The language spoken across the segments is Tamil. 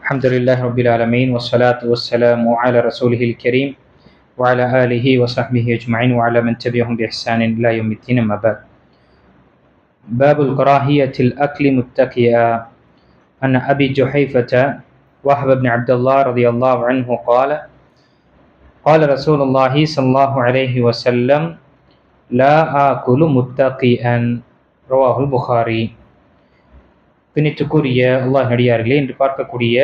الحمد لله رب العالمين والصلاة والسلام على رسوله الكريم وعلى آله وصحبه أجمعين وعلى من تبعهم بإحسان إلى يوم الدين. أما بعد. باب الكراهية الأكل متكئا. عن أبي جحيفة وهب بن عبد الله رضي الله عنه قال قال رسول الله صلى الله عليه وسلم لا آكل متكئا. رواه البخاري. பின்னிட்டுக்குரிய அல்லாஹ் நடிகார்களே, இன்று பார்க்கக்கூடிய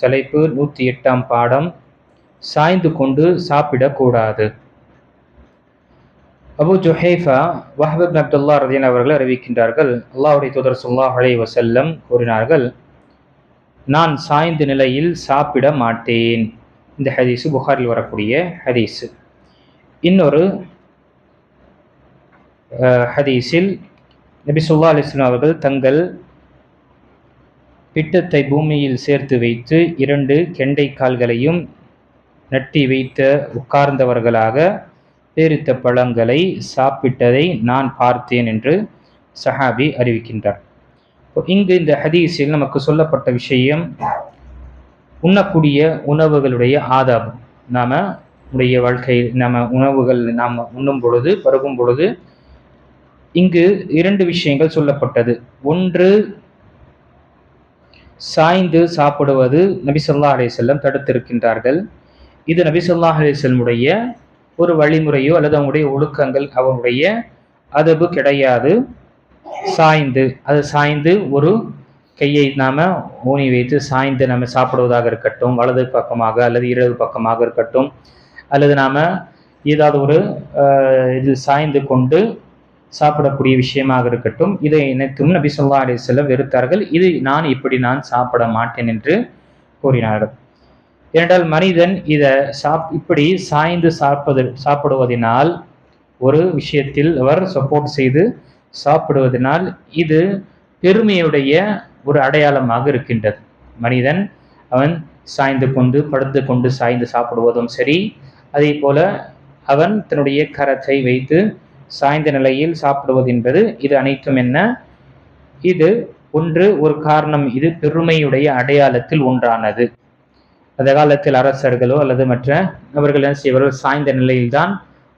தலைப்பு 108ஆம் பாடம், சாய்ந்து கொண்டு சாப்பிடக்கூடாது. அபு ஜுஹைஃபா வஹப் இப்னு அப்துல்லாஹ் ரலியல்லாஹு அவர்கள் அறிவிக்கின்றார்கள், அல்லாஹ்வுடைய தூதர் ஸல்லல்லாஹு அலைஹி வஸல்லம் கூறினார்கள், நான் சாய்ந்த நிலையில் சாப்பிட மாட்டேன். இந்த ஹதீஸ் புகாரில் வரக்கூடிய ஹதீஸ். இன்னொரு ஹதீஸில் நபி ஸல்லல்லாஹு அலைஹி வஸல்லம் அவர்கள் தங்கள் பிட்டத்தை பூமியில் சேர்த்து வைத்து 2 கெண்டை கால்களையும் நட்டி வைத்த உட்கார்ந்தவர்களாக பேரித்த பழங்களை சாப்பிட்டதை நான் பார்த்தேன் என்று சஹாபி அறிவிக்கின்றார். இங்கு இந்த ஹதீஸில் நமக்கு சொல்லப்பட்ட விஷயம், உண்ணக்கூடிய உணவுகளுடைய ஆதாபம். நாம உடைய வாழ்க்கையில் உணவுகள் நாம் உண்ணும் பொழுது, பருகும் பொழுது இங்கு 2 விஷயங்கள் சொல்லப்பட்டது. ஒன்று, சாய்ந்து சாப்பிடுவது நபி ஸல்லல்லாஹு அலைஹி வஸல்லம் தடுத்திருக்கின்றார்கள். இது நபி ஸல்லல்லாஹு அலைஹி வஸல்லமுடைய ஒரு வழிமுறையோ அல்லது அவங்களுடைய ஒழுக்கங்கள், அவருடைய அதபு கிடையாது. சாய்ந்து ஒரு கையை நாம ஊனி வைத்து சாய்ந்து நம்ம சாப்பிடுவதாக இருக்கட்டும், வலது பக்கமாக அல்லது இடது பக்கமாக இருக்கட்டும், அல்லது நாம ஏதாவது ஒரு இதில் சாய்ந்து கொண்டு சாப்பிடக்கூடிய விஷயமாக இருக்கட்டும், இதை அனைத்தும் நபி ஸல்லல்லாஹு அலைஹி வஸல்லம் வெறுத்தார்கள். இது நான் சாப்பிட மாட்டேன் என்று கூறினார்கள். ஏனென்றால் மனிதன் இதை இப்படி சாய்ந்து சாப்பிடுவதனால், ஒரு விஷயத்தில் அவர் சப்போர்ட் செய்து சாப்பிடுவதனால் இது பெருமையுடைய ஒரு அடையாளமாக இருக்கின்றது. மனிதன் அவன் சாய்ந்து கொண்டு படுத்து கொண்டு சாய்ந்து சாப்பிடுவதும் சரி, அதே போல அவன் தன்னுடைய கரத்தை வைத்து சாய்ந்த நிலையில் சாப்பிடுவது என்பது, இது அனைத்தும் என்ன, இது ஒரு காரணம், இது பெருமையுடைய அடையாளத்தில் ஒன்றானது. அந்த காலத்தில் அரசர்களோ அல்லது மற்ற அவர்கள் என்ன செய்வார்கள், சாய்ந்த நிலையில்தான்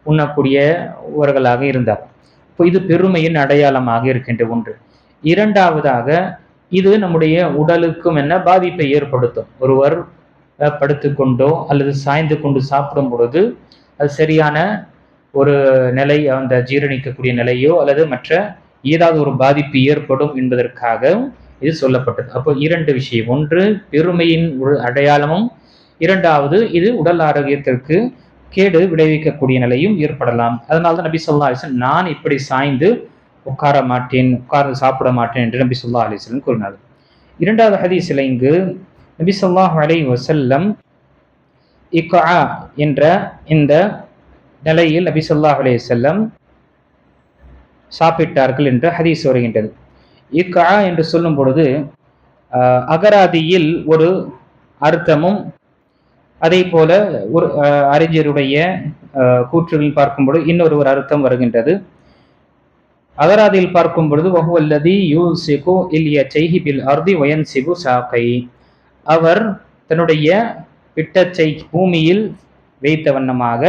உண்ணக்கூடியவர்களாக இருந்தார். இப்போ இது பெருமையின் அடையாளமாக இருக்கின்ற ஒன்று. இரண்டாவதாக, இது நம்முடைய உடலுக்கும் என்ன பாதிப்பை ஏற்படுத்தும். ஒருவர் படுத்துக்கொண்டோ அல்லது சாய்ந்து கொண்டு சாப்பிடும் பொழுது அது சரியான ஒரு நிலை, அந்த ஜீரணிக்கக்கூடிய நிலையோ அல்லது மற்ற ஏதாவது ஒரு பாதிப்பு ஏற்படும் என்பதற்காக இது சொல்லப்பட்டது. அப்போ 2 விஷயம், ஒன்று பெருமையின் ஒரு அடையாளமும், இரண்டாவது இது உடல் ஆரோக்கியத்திற்கு கேடு விளைவிக்கக்கூடிய நிலையும் ஏற்படலாம். அதனால்தான் நபி ஸல்லல்லாஹு அலைஹி வஸல்லம் நான் இப்படி சாய்ந்து உட்கார்ந்து சாப்பிட மாட்டேன் என்று நபி ஸல்லல்லாஹு அலைஹி வஸல்லம் கூறினார். இரண்டாவது ஹதீஸில் இங்கு நபி ஸல்லல்லாஹு அலைஹி வஸல்லம் இக்ஆ என்ற இந்த நிலையில் நபி ஸல்லல்லாஹு அலைஹி வஸல்லம் சாப்பிட்டார்கள் என்ற ஹதீஸ் வருகின்றது. இக்ஆ என்று சொல்லும் பொழுது அகராதியில் ஒரு அர்த்தமும், அதே போல ஒரு அறிஞருடைய கூற்றுகளில் பார்க்கும்பொழுது இன்னொரு அர்த்தம் வருகின்றது. அகராதியில் பார்க்கும் பொழுது வஹுவல்லதி யூசிகு இல்யதைஹி பில் அர்தி வயன்சிபு சாகை, அவர் தன்னுடைய பிட்டச்சை பூமியில் வைத்த வண்ணமாக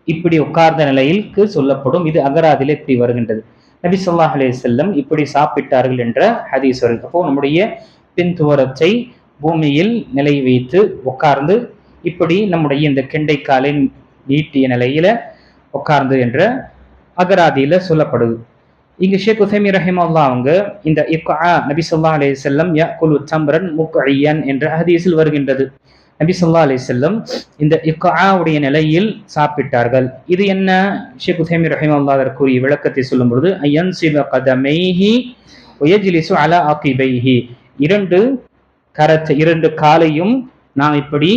இப்படி உட்கார்ந்த நிலையிற்கு சொல்லப்படும். இது அகராதியில் இப்படி வருகின்றது. நபி ஸல்லல்லாஹு அலைஹி வஸல்லம் இப்படி சாப்பிட்டார்கள் என்ற ஹதீஸ் வருகிறது. அப்போ நம்முடைய பின்துவரத்தை பூமியில் நிலை வைத்து உட்கார்ந்து இப்படி நம்முடைய இந்த கெண்டைக்காலை நீட்டிய நிலையில உட்கார்ந்து என்ற அகராதியில சொல்லப்படுது. இங்கு ஷேக் உஸைமீன் ரஹிமஹுல்லாஹ் அவங்க இந்த இக்ஆ நபி ஸல்லல்லாஹு அலைஹி வஸல்லம் யஅகுலு தம்ரன் முக்இயன் என்ற ஹதீஸில் வருகின்றது. நபி ஸல்லல்லாஹு அலைஹி வஸல்லம் இந்த இக்ஆவுடைய நிலையில் சாப்பிட்டார்கள். இது என்ன, ஷேக் உஸைமீன் ரஹிமஹுல்லாஹ் கூறிய விளக்கத்தை சொல்லும் பொழுது, அயன்சிப கதமைஹி வயஜ்லிசு அலா அகிபைஹி, 2 காலையும் நாம் இப்படி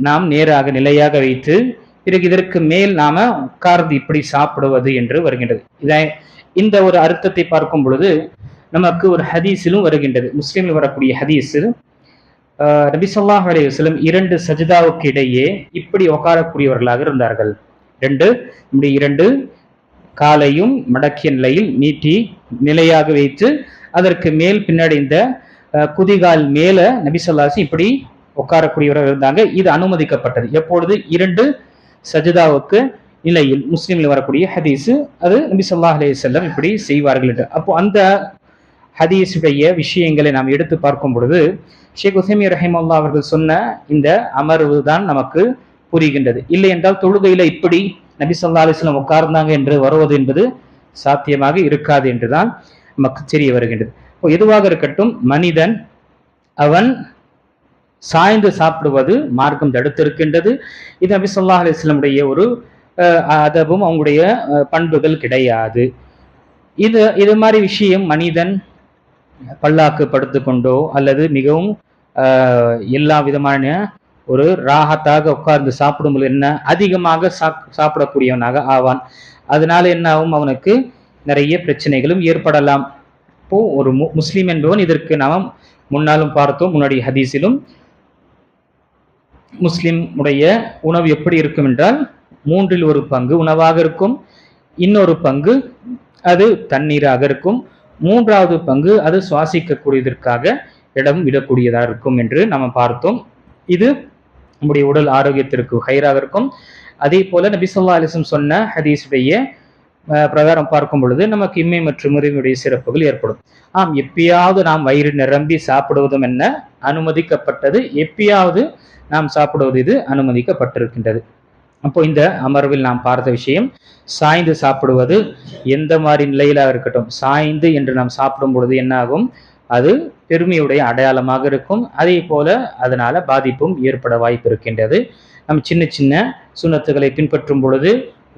நாம் நேராக நிலையாக வைத்து பிறகு இதற்கு மேல் நாம உட்கார்ந்து இப்படி சாப்பிடுவது என்று வருகின்றது. இந்த ஒரு அர்த்தத்தை பார்க்கும் பொழுது நமக்கு ஒரு ஹதீஸிலும் வருகின்றது. முஸ்லிமில் வரக்கூடிய ஹதீஸில் நபி ஸல்லல்லாஹு அலைஹி வஸல்லம் 2 சஜ்தாவுக்கு இடையே இப்படி உட்காரக்கூடியவர்களாக இருந்தார்கள். 2 காலையும் மடக்கிய நிலையில் நீட்டி நிலையாக வைத்து அதற்கு மேல் பின்னாடி இந்த குதிகால் மேல நபி ஸல்லல்லாஹு அலைஹி இப்படி உட்காரக்கூடியவர்கள் இருந்தாங்க. இது அனுமதிக்கப்பட்டது. எப்பொழுது 2 சஜிதாவுக்கு நிலையில் முஸ்லிம்ல வரக்கூடிய ஹதீஸ், அது நபி ஸல்லல்லாஹு அலைஹி வஸல்லம் இப்படி செய்வார்கள் என்று. அப்போ அந்த ஹதீஸுடைய விஷயங்களை நாம் எடுத்து பார்க்கும் பொழுது ஷேக் உசைமீன் ரஹிமஹுல்லாஹ் அவர்கள் சொன்ன இந்த அமர்வு தான் நமக்கு புரிகின்றது. இல்லை என்றால் தொழுகையில இப்படி நபி ஸல்லல்லாஹு அலைஹி வஸல்லம் உட்கார்ந்தாங்க என்று வருவது என்பது சாத்தியமாக இருக்காது என்றுதான் நமக்கு தெரிய வருகின்றது. எதுவாக இருக்கட்டும், மனிதன் அவன் சாய்ந்து சாப்பிடுவது மார்க்கம் தடுத்திருக்கின்றது. இது நபி ஸல்லல்லாஹு அலைஹி வஸல்லம் ஒரு அதபும் அவங்களுடைய பண்புகள் கிடையாது. இது மாதிரி விஷயம் மனிதன் பல்லாக்கு படுத்துக்கொண்டோ அல்லது மிகவும் எல்லா விதமான ஒரு ராகத்தாக உட்கார்ந்து சாப்பிடும்போது என்ன அதிகமாக சாப்பிடக்கூடியவனாக ஆவான். அதனால என்ன ஆகும், அவனுக்கு நிறைய பிரச்சனைகளும் ஏற்படலாம். இப்போ ஒரு முஸ்லீம் என்பவன், இதற்கு நாம் முன்னாலும் பார்த்தோம், முன்னாடி ஹதீஸிலும், முஸ்லிம் உடைய உணவு எப்படி இருக்கும் என்றால் 1/3 பங்கு உணவாக இருக்கும், இன்னொரு பங்கு அது தண்ணீராக இருக்கும், 3வது பங்கு அது சுவாசிக்கக்கூடியதற்காக இடம் விடக்கூடியதாக இருக்கும் என்று நம்ம பார்த்தோம். இது நம்முடைய உடல் ஆரோக்கியத்திற்கு ஹைராக இருக்கும். அதே போல நபி ஸல்லல்லாஹு அலைஹி வஸல்லம் சொன்ன ஹதீஸுடைய பிரகாரம் பார்க்கும் பொழுது நமக்கு இம்மை மற்றும் உரிமையுடைய சிறப்புகள் ஏற்படும். எப்பயாவது நாம் வயிறு நிரம்பி சாப்பிடுவதும் என்ன அனுமதிக்கப்பட்டது, எப்பயாவது நாம் சாப்பிடுவது இது அனுமதிக்கப்பட்டிருக்கின்றது. அப்போ இந்த அமர்வில் நாம் பார்த்த விஷயம், சாய்ந்து சாப்பிடுவது எந்த மாதிரி நிலையிலாக இருக்கட்டும், சாய்ந்து என்று நாம் சாப்பிடும் பொழுது என்ன ஆகும், அது பெருமையுடைய அடையாளமாக இருக்கும். அதே போல அதனால பாதிப்பும் ஏற்பட வாய்ப்பு இருக்கின்றது. நம் சின்ன சின்ன சுன்னத்துகளை பின்பற்றும் பொழுது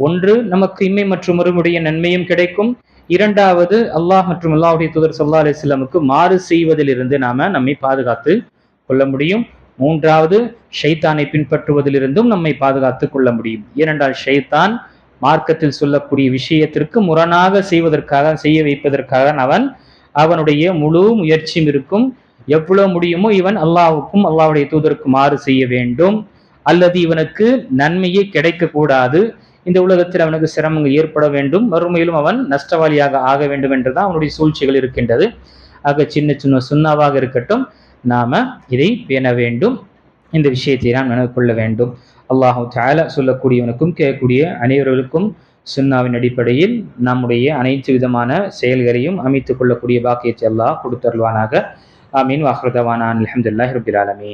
ஒன்று நமக்கு இம்மை மற்றும் மறுமையுடைய நன்மையும் கிடைக்கும், இரண்டாவது அல்லாஹ் மற்றும் அல்லாஹ்வுடைய தூதர் ஸல்லல்லாஹு அலைஹி வஸல்லமுக்கு மாறு செய்வதிலிருந்து நம்மை பாதுகாத்து கொள்ள முடியும். மூன்றாவது ஷைத்தானை பின்பற்றுவதிலிருந்தும் நம்மை பாதுகாத்து கொள்ள முடியும். ஏனென்றால் ஷைத்தான் மார்க்கத்தில் சொல்லக்கூடிய விஷயத்திற்கு முரணாக செய்ய வைப்பதற்காக அவனுடைய முழு முயற்சியும் இருக்கும். எவ்வளவு முடியுமோ இவன் அல்லாஹ்வுக்கும் அல்லாஹ்வுடைய தூதருக்கும் மாறு செய்ய வேண்டும், அல்லது இவனுக்கு நன்மையே கிடைக்க கூடாது, இந்த உலகத்தில் அவனுக்கு சிரமங்கள் ஏற்பட வேண்டும், மறுமையிலும் அவன் நஷ்டவாளியாக ஆக வேண்டும் என்றுதான் அவனுடைய சூழ்ச்சிகள் இருக்கின்றது. ஆக சின்ன சின்ன சுண்ணாவாக இருக்கட்டும், நாம இதை பேண வேண்டும். இந்த விஷயத்தை நாம் நினைவு கொள்ள வேண்டும். அல்லாஹு தஆலா சொல்லக்கூடியவனுக்கும் கேட்கக்கூடிய அனைவர்களுக்கும் சுன்னாவின் அடிப்படையில் நம்முடைய அனைத்து விதமான செயல்களையும் அமைத்துக் கொள்ளக்கூடிய பாக்கியத்தை அல்லாஹ் கொடுத்தருள்வானாக. ஆமீன். வ ஆகிரு தஅவானா அல்ஹம்துலில்லாஹி ரப்பில் ஆலமீன்.